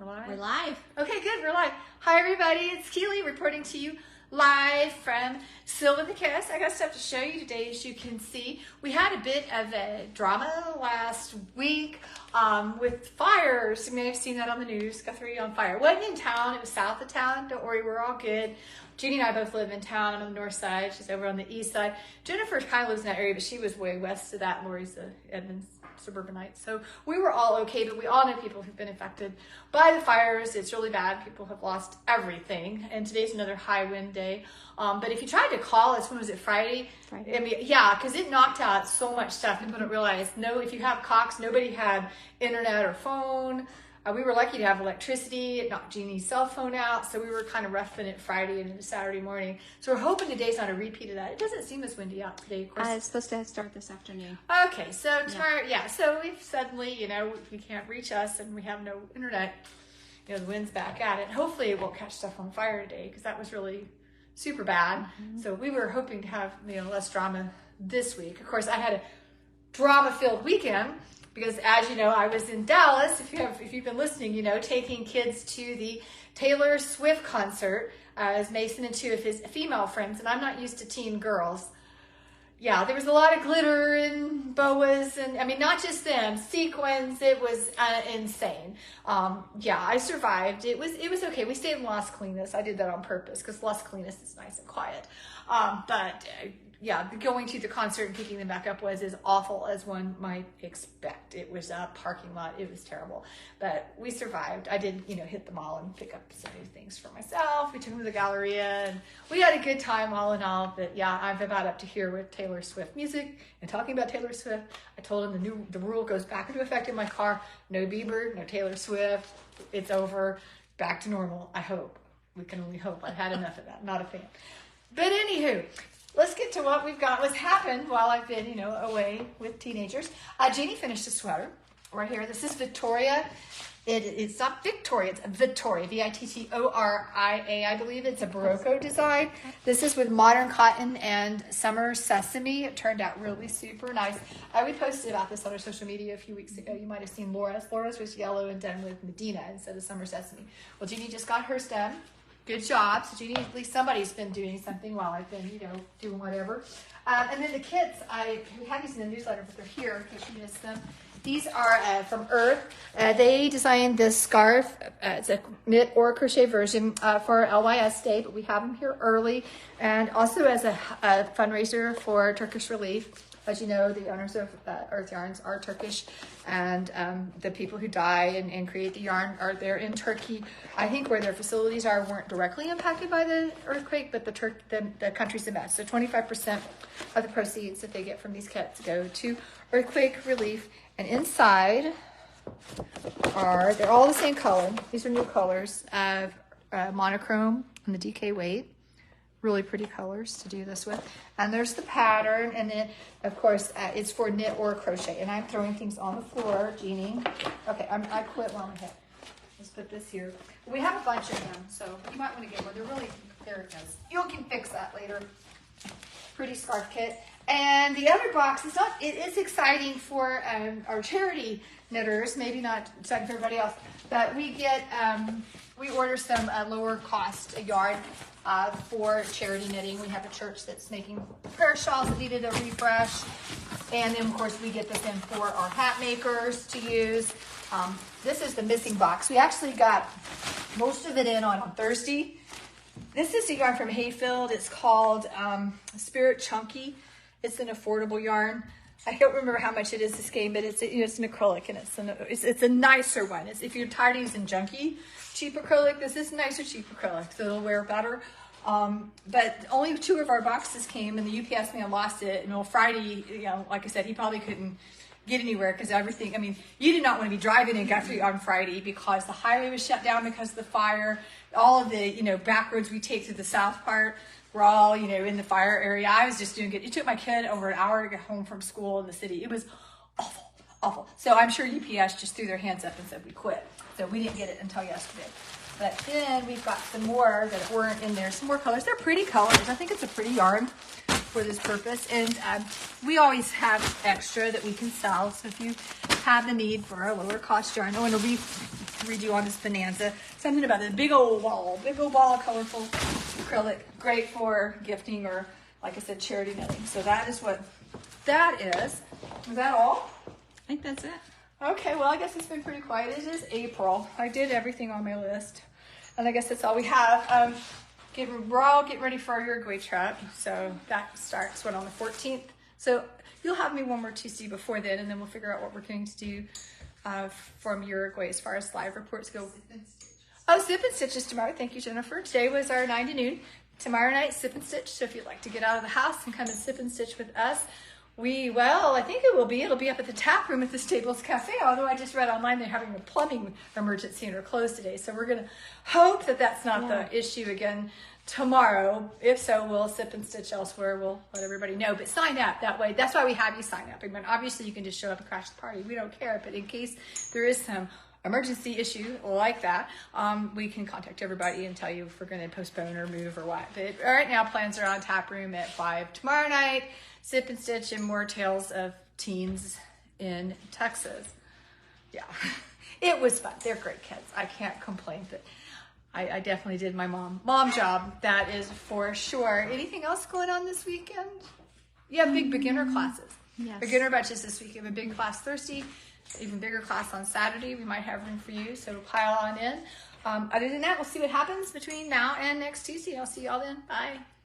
live? We're live. Okay, good. We're live. Hi, everybody. It's Keely reporting to you live from Silver the Kiss. I got stuff to show you today, as you can see. We had a bit of a drama last week with fires. You may have seen that on the news. Guthrie on fire. It wasn't in town. It was south of town. Don't worry, we're all good. Jeannie and I both live in town. I'm on the north side. She's over on the east side. Jennifer kind of lives in that area, but she was way west of that. Lori's the Edmonds suburbanite. So we were all okay, but we all know people who've been affected by the fires. It's really bad. People have lost everything. And today's another high wind day. But if you tried to call us, when was it, Friday? Friday. I mean, yeah, because it knocked out so much stuff. People don't realize, no, if you have Cox, nobody had internet or phone. We were lucky to have electricity. It knocked Jeannie's cell phone out, so we were kind of roughing it Friday and into Saturday morning. So we're hoping today's not a repeat of that. It doesn't seem as windy out today, of course. It's supposed to start this afternoon. Okay, so so we've suddenly, we can't reach us and we have no internet. The wind's back at it. Hopefully it won't catch stuff on fire today, because that was really super bad. Mm-hmm. So we were hoping to have less drama this week. Of course, I had a drama-filled weekend, because as you know, I was in Dallas, if you've been listening, taking kids to the Taylor Swift concert as Mason and two of his female friends, and I'm not used to teen girls. Yeah, there was a lot of glitter and boas, and I mean, not just them, sequins. It was insane. I survived. It was okay. We stayed in Las Colinas. I did that on purpose because Las Colinas is nice and quiet. Going to the concert and picking them back up was as awful as one might expect. It was a parking lot. It was terrible, but we survived. I did, hit the mall and pick up some new things for myself. We took them to the Galleria, and we had a good time all in all. But yeah, I'm about up to here with Taylor Swift music. And talking about Taylor Swift, I told him the rule goes back into effect in my car. No Bieber, no Taylor Swift. It's over. Back to normal. I hope. We can only hope. I've had enough of that. Not a fan. But anywho, let's get to what's happened while I've been, away with teenagers. Jeannie finished a sweater right here. This is Vittoria. It's not Victoria, it's Vittoria, Vittoria, I believe. It's a Berroco design. This is with modern cotton and summer sesame. It turned out really super nice. We posted about this on our social media a few weeks ago. You might have seen Laura's. Laura's was yellow and done with Medina instead of summer sesame. Well, Jeannie just got hers done. Good job. So Jeannie, at least somebody's been doing something while I've been, doing whatever. And then the kits, we had these in the newsletter, but they're here in case you missed them. These are from Urth. They designed this scarf. It's a knit or crochet version for LYS Day, but we have them here early. And also as a fundraiser for Turkish relief. As you know, the owners of Urth Yarns are Turkish, and the people who die and create the yarn are there in Turkey. I think where their facilities weren't directly impacted by the earthquake, but the country's a mess. So 25% of the proceeds that they get from these kits go to earthquake relief. And inside they're all the same color. These are new colors of monochrome and the DK weight. Really pretty colors to do this with. And there's the pattern, and then of course it's for knit or crochet. And I'm throwing things on the floor, Jeannie. Okay, I quit while I'm ahead. Let's put this here. We have a bunch of them, so you might want to get one. There it goes. You can fix that later. Pretty scarf kit. And the other box it is exciting for our charity knitters, maybe not exciting for everybody else, but we order some lower cost yarn for charity knitting. We have a church that's making prayer shawls that needed a refresh. And then of course we get this in for our hat makers to use. This is the missing box. We actually got most of it in on Thursday. This is a yarn from Hayfield. It's called Spirit Chunky. It's an affordable yarn. I don't remember how much it is this game, but it's an acrylic, and it's a nicer one. If you're tired of using junky cheap acrylic, this is nicer cheap acrylic, so it'll wear better. But only 2 of our boxes came, and the UPS man lost it. And Friday, like I said, he probably couldn't get anywhere because everything. I mean, you did not want to be driving in Guthrie on Friday because the highway was shut down because of the fire. All of the back roads we take to the south part. We're all, in the fire area. I was just doing good. It took my kid over an hour to get home from school in the city. It was awful, awful. So I'm sure UPS just threw their hands up and said we quit. So we didn't get it until yesterday. But then we've got some more that weren't in there. Some more colors. They're pretty colors. I think it's a pretty yarn for this purpose. And we always have extra that we can sell. So if you have the need for a lower cost yarn, I want to redo on this Bonanza. Something about this big old ball of colorful acrylic. Great for gifting or, like I said, charity knitting. So that is what that is. Is that all? I think that's it. Okay, well, I guess it's been pretty quiet. It is April. I did everything on my list. And I guess that's all we have. We're all getting ready for our Uruguay trip. So that starts, on the 14th. So you'll have me one more Tuesday before then, and then we'll figure out what we're going to do from Uruguay as far as live reports go. Oh, Sip and Stitch is tomorrow. Thank you, Jennifer. Today was our 9 to noon. Tomorrow night, Sip and Stitch. So if you'd like to get out of the house and come and Sip and Stitch with us, I think it'll be up at the tap room at the Stables Cafe, although I just read online they're having a plumbing emergency and are closed today. So we're going to hope that that's not the issue again tomorrow. If so, we'll Sip and Stitch elsewhere. We'll let everybody know, but sign up that way. That's why we have you sign up. I mean, obviously you can just show up and crash the party. We don't care, but in case there is some emergency issue like that, we can contact everybody and tell you if we're going to postpone or move or what. But right now, plans are on tap room at 5 tomorrow night. Sip and Stitch and more tales of teens in Texas. Yeah, it was fun. They're great kids. I can't complain, but I definitely did my mom job. That is for sure. Anything else going on this weekend? Yeah, big beginner classes. Yes. Beginner batches this week. We have a big class Thursday, even bigger class on Saturday. We might have room for you, so pile on in. Other than that, we'll see what happens between now and next Tuesday. I'll see y'all then. Bye.